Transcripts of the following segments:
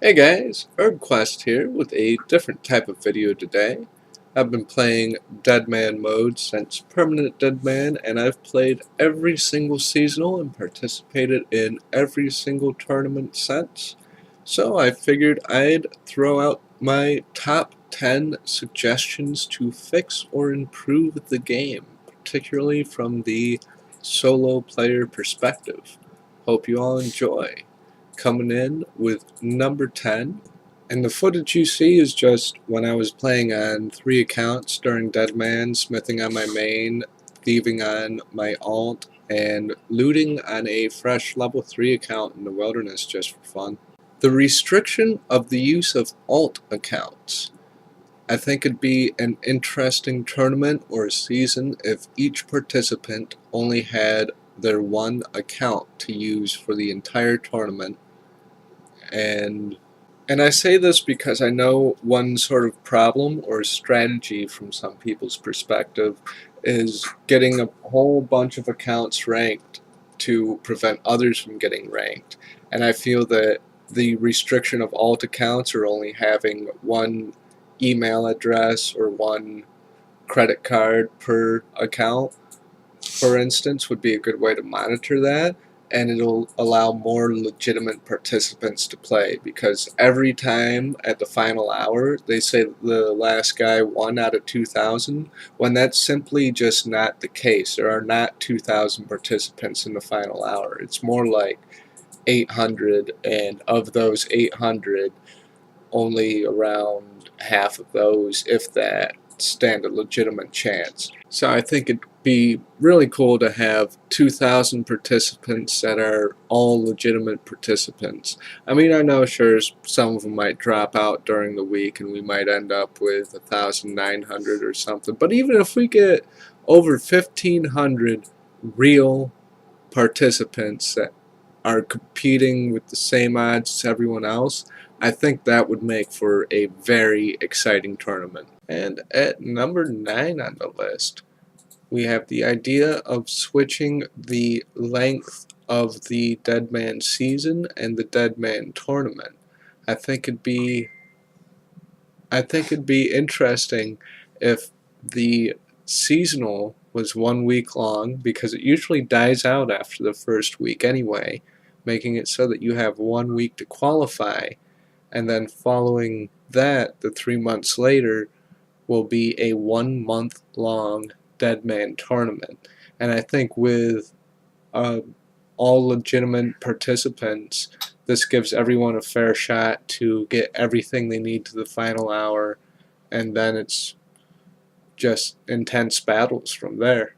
Hey guys, Quest here with a different type of video today. I've been playing Deadman Mode since Permanent Deadman, and I've played every single seasonal and participated in every single tournament since. So I figured I'd throw out my top 10 suggestions to fix or improve the game, particularly from the solo player perspective. Hope you all enjoy. Coming in with number 10, and the footage you see is just when I was playing on 3 accounts during Deadman, smithing on my main, thieving on my alt, and looting on a fresh level 3 account in the wilderness just for fun. The restriction of the use of alt accounts. I think it'd be an interesting tournament or a season if each participant only had their one account to use for the entire tournament. And I say this because I know one sort of problem or strategy from some people's perspective is getting a whole bunch of accounts ranked to prevent others from getting ranked. And I feel that the restriction of alt accounts or only having one email address or one credit card per account, for instance, would be a good way to monitor that, and it'll allow more legitimate participants to play, because every time at the final hour they say the last guy won out of 2,000, when that's simply just not the case. There are not 2,000 participants in the final hour. It's more like 800, and of those 800, only around half of those, if that, stand a legitimate chance. So I think it'd be really cool to have 2,000 participants that are all legitimate participants. I mean, I know sure some of them might drop out during the week and we might end up with 1,900 or something, but even if we get over 1,500 real participants that are competing with the same odds as everyone else, I think that would make for a very exciting tournament. And at number 9 on the list, we have the idea of switching the length of the Deadman season and the Deadman tournament. I think it'd be interesting if the seasonal was 1 week long, because it usually dies out after the first week anyway, making it so that you have 1 week to qualify, and then following that, the 3 months later, will be a 1 month long Deadman tournament. And I think with all legitimate participants, this gives everyone a fair shot to get everything they need to the final hour, and then it's just intense battles from there.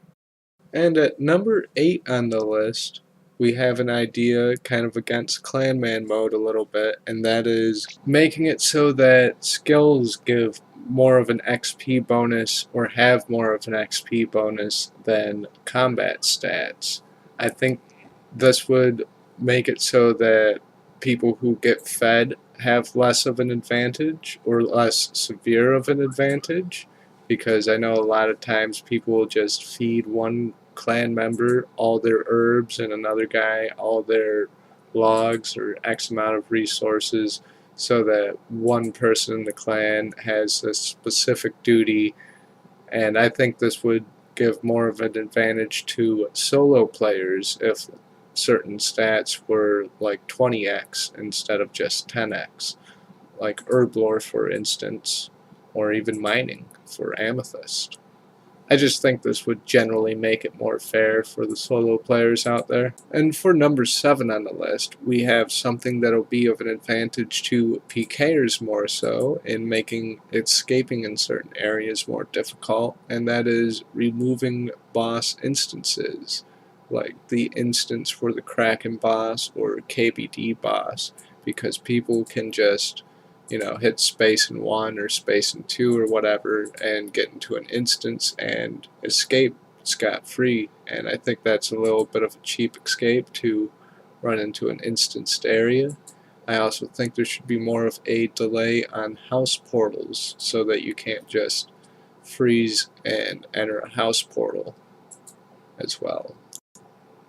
And at number 8 on the list, we have an idea kind of against Clanman mode a little bit, and that is making it so that skills give more of an XP bonus, or have more of an XP bonus than combat stats. I think this would make it so that people who get fed have less of an advantage, or less severe of an advantage, because I know a lot of times people will just feed one clan member all their herbs and another guy all their logs or X amount of resources, so that one person in the clan has a specific duty. And I think this would give more of an advantage to solo players if certain stats were like 20x instead of just 10x, like herb lore for instance, or even mining for amethyst. I just think this would generally make it more fair for the solo players out there. And for number 7 on the list, we have something that'll be of an advantage to PKers more so, in making escaping in certain areas more difficult, and that is removing boss instances, like the instance for the Kraken boss or KBD boss, because people can just hit space in 1 or space in 2 or whatever and get into an instance and escape scot-free. And I think that's a little bit of a cheap escape to run into an instanced area. I also think there should be more of a delay on house portals, so that you can't just freeze and enter a house portal as well.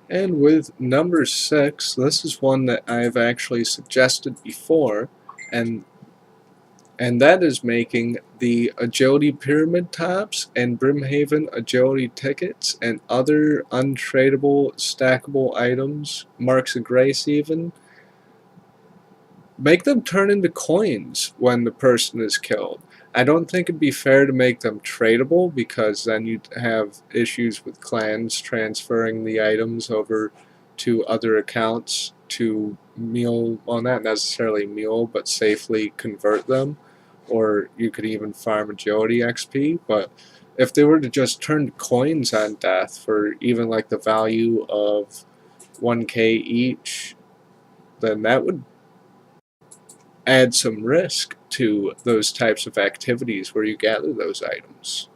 And with number 6, this is one that I've actually suggested before, and that is making the agility pyramid tops and Brimhaven agility tickets and other untradeable stackable items, marks of grace even, make them turn into coins when the person is killed. I don't think it'd be fair to make them tradable, because then you'd have issues with clans transferring the items over to other accounts to well, not necessarily mule, but safely convert them, or you could even farm agility XP. But if they were to just turn coins on death for even like the value of 1k each, then that would add some risk to those types of activities where you gather those items.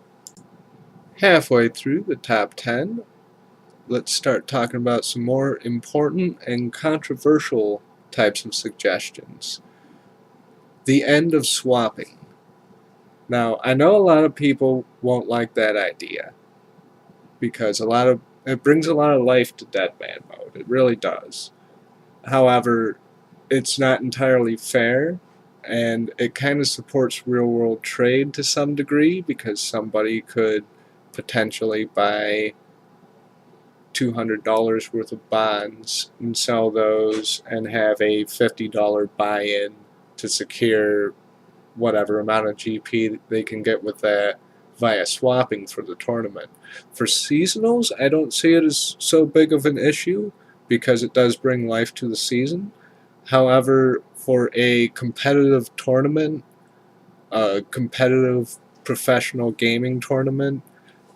Halfway through the top 10, let's start talking about some more important and controversial types of suggestions. The end of swapping. Now, I know a lot of people won't like that idea, because it brings a lot of life to Deadman Mode. It really does. However, it's not entirely fair, and it kind of supports real world trade to some degree, because somebody could potentially buy $200 worth of bonds and sell those and have a $50 buy-in to secure whatever amount of GP they can get with that via swapping for the tournament. For seasonals, I don't see it as so big of an issue, because it does bring life to the season. However, for a competitive tournament, a competitive professional gaming tournament,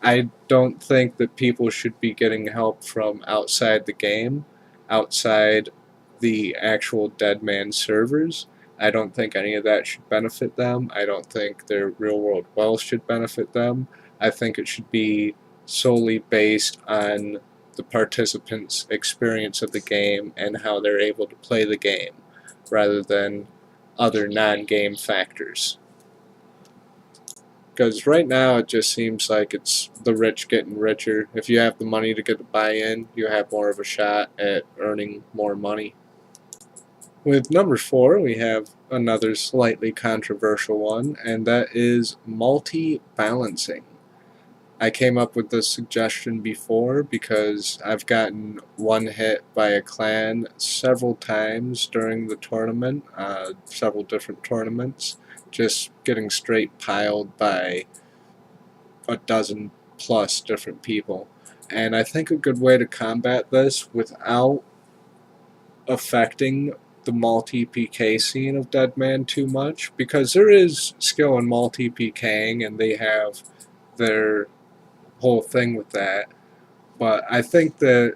I don't think that people should be getting help from outside the game, outside the actual Deadman servers. I don't think any of that should benefit them. I don't think their real-world wealth should benefit them. I think it should be solely based on the participants' experience of the game and how they're able to play the game, rather than other non-game factors. Because right now it just seems like it's the rich getting richer. If you have the money to get the buy-in, you have more of a shot at earning more money. With number 4, we have another slightly controversial one, and that is multi-balancing. I came up with this suggestion before because I've gotten one hit by a clan several times during the tournament, several different tournaments, just getting straight piled by a dozen plus different people. And I think a good way to combat this without affecting the multi-PK scene of Deadman too much, because there is skill in multi-PKing and they have their whole thing with that, but I think that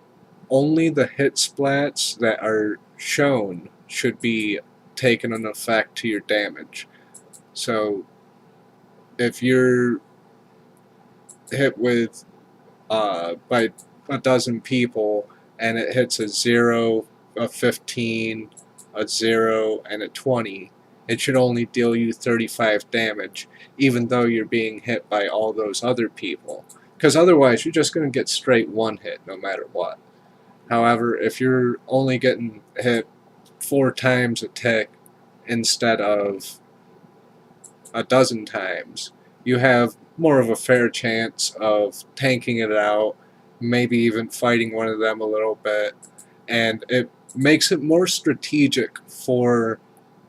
only the hit splats that are shown should be taken an effect to your damage. So if you're hit with by a dozen people and it hits a 0, a 15, a 0, and a 20, it should only deal you 35 damage, even though you're being hit by all those other people. Because otherwise, you're just going to get straight one hit no matter what. However, if you're only getting hit 4 times a tick instead of a dozen times, you have more of a fair chance of tanking it out, maybe even fighting one of them a little bit, and it makes it more strategic for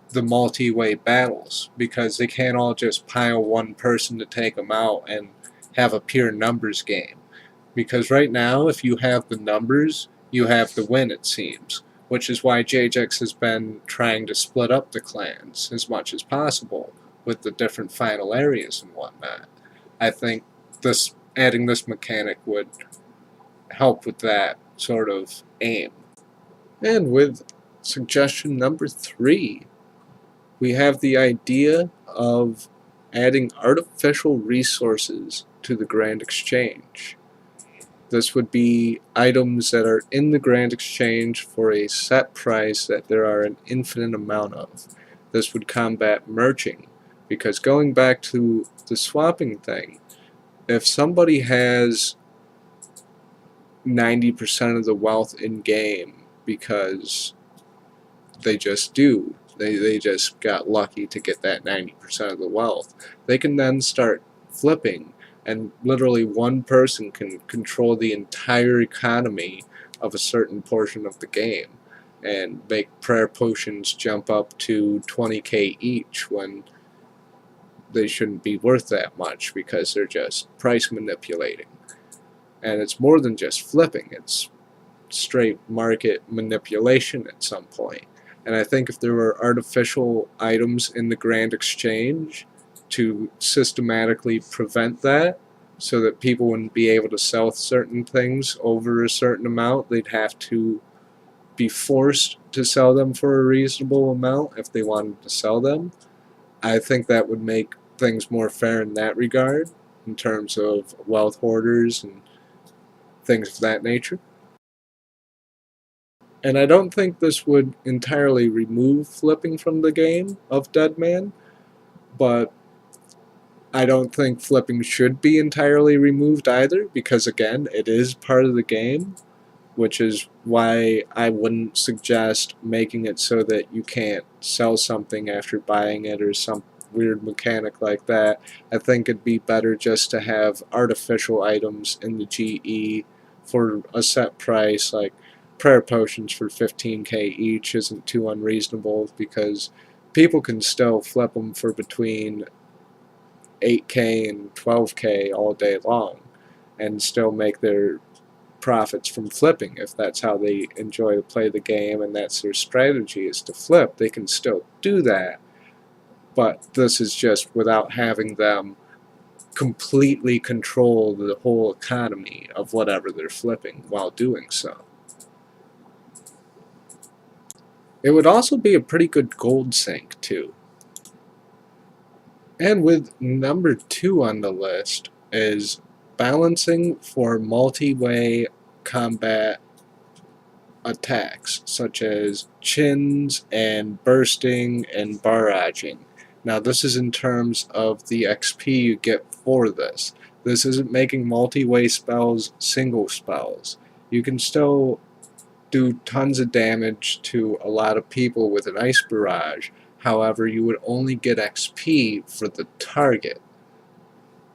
the multi-way battles, because they can't all just pile one person to take them out and have a pure numbers game. Because right now, if you have the numbers, you have the win, it seems, which is why JJX has been trying to split up the clans as much as possible with the different final areas and whatnot. I think adding this mechanic would help with that sort of aim. And with suggestion number 3, we have the idea of adding artificial resources to the Grand Exchange. This would be items that are in the Grand Exchange for a set price that there are an infinite amount of. This would combat merching, because going back to the swapping thing, if somebody has 90% of the wealth in game because they just do, They just got lucky to get that 90% of the wealth. They can then start flipping, and literally one person can control the entire economy of a certain portion of the game and make prayer potions jump up to 20k each when they shouldn't be worth that much because they're just price manipulating. And it's more than just flipping, it's straight market manipulation at some point. And I think if there were artificial items in the Grand Exchange to systematically prevent that, so that people wouldn't be able to sell certain things over a certain amount, they'd have to be forced to sell them for a reasonable amount if they wanted to sell them. I think that would make things more fair in that regard, in terms of wealth hoarders and things of that nature. And I don't think this would entirely remove flipping from the game of Deadman, but I don't think flipping should be entirely removed either, because again, it is part of the game, which is why I wouldn't suggest making it so that you can't sell something after buying it or some weird mechanic like that. I think it'd be better just to have artificial items in the GE for a set price, like prayer potions for 15k each isn't too unreasonable, because people can still flip them for between 8k and 12k all day long and still make their profits from flipping. If that's how they enjoy to play the game and that's their strategy, is to flip, they can still do that. But this is just without having them completely control the whole economy of whatever they're flipping while doing so. It would also be a pretty good gold sink too. And with number 2 on the list is balancing for multi-way combat attacks, such as chins and bursting and barraging. Now this is in terms of the XP you get for this. This isn't making multi-way spells single spells. You can still do tons of damage to a lot of people with an ice barrage. However, you would only get XP for the target.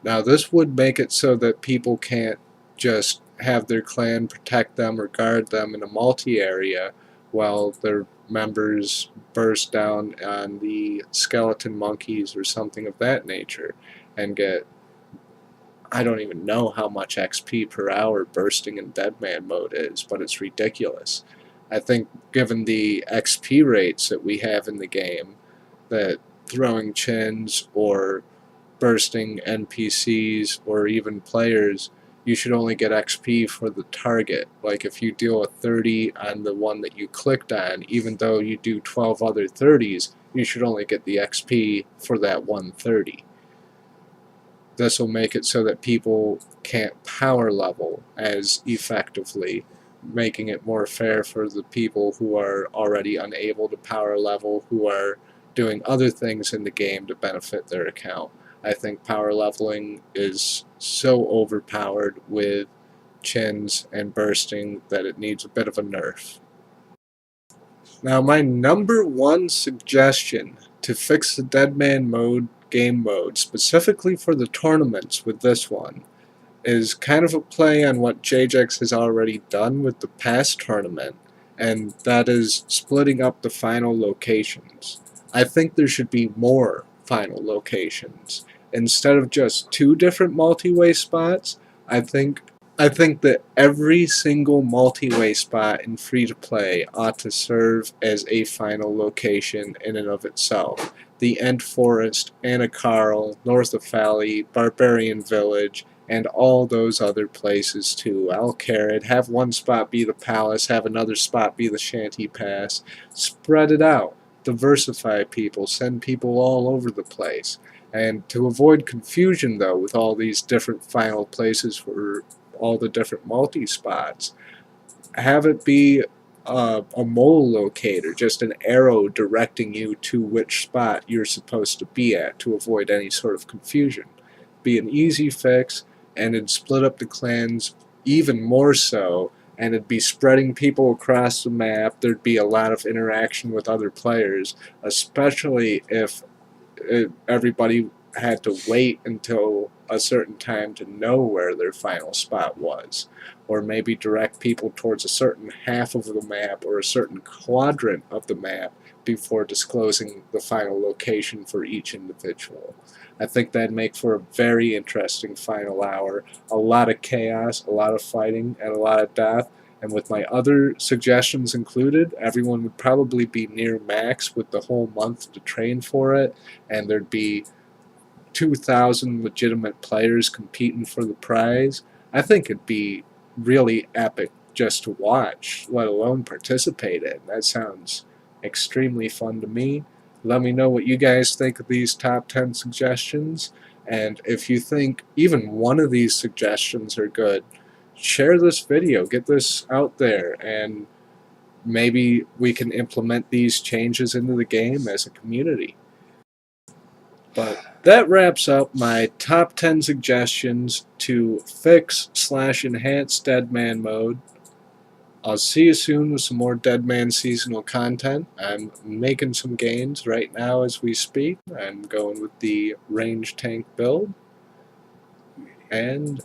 Now this would make it so that people can't just have their clan protect them or guard them in a multi-area while their members burst down on the skeleton monkeys or something of that nature and get, I don't even know how much XP per hour bursting in Deadman mode is, but it's ridiculous. I think given the XP rates that we have in the game, that throwing chins or bursting NPCs or even players, you should only get XP for the target. Like if you deal a 30 on the one that you clicked on, even though you do 12 other 30s, you should only get the XP for that 130. This will make it so that people can't power level as effectively, making it more fair for the people who are already unable to power level, who are doing other things in the game to benefit their account. I think power leveling is so overpowered with chins and bursting that it needs a bit of a nerf. Now my number 1 suggestion to fix the Deadman mode game mode, specifically for the tournaments with this one, is kind of a play on what JJX has already done with the past tournament, and that is splitting up the final locations. I think there should be more final locations. Instead of just 2 different multi-way spots, I think that every single multi-way spot in free-to-play ought to serve as a final location in and of itself. The End Forest, Anakarl, North of Valley, Barbarian Village, and all those other places too. Alcarid, have one spot be the palace, have another spot be the Shanty Pass. Spread it out. Diversify people, send people all over the place. And to avoid confusion though with all these different final places for all the different multi-spots, have it be a mole locator, just an arrow directing you to which spot you're supposed to be at to avoid any sort of confusion. Be an easy fix, and it'd split up the clans even more so, and it'd be spreading people across the map. There'd be a lot of interaction with other players, especially if everybody had to wait until a certain time to know where their final spot was, or maybe direct people towards a certain half of the map or a certain quadrant of the map before disclosing the final location for each individual. I think that'd make for a very interesting final hour. A lot of chaos, a lot of fighting, and a lot of death. And with my other suggestions included, everyone would probably be near max with the whole month to train for it, and there'd be 2,000 legitimate players competing for the prize. I think it'd be really epic just to watch, let alone participate in. That sounds extremely fun to me. Let me know what you guys think of these top 10 suggestions, and if you think even one of these suggestions are good, share this video, get this out there, and maybe we can implement these changes into the game as a community. But that wraps up my top 10 suggestions to fix/enhance Deadman Mode. I'll see you soon with some more Deadman seasonal content. I'm making some gains right now as we speak. I'm going with the range tank build. And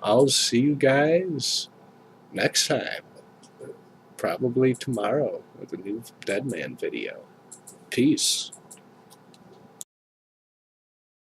I'll see you guys next time. Probably tomorrow with a new Deadman video. Peace.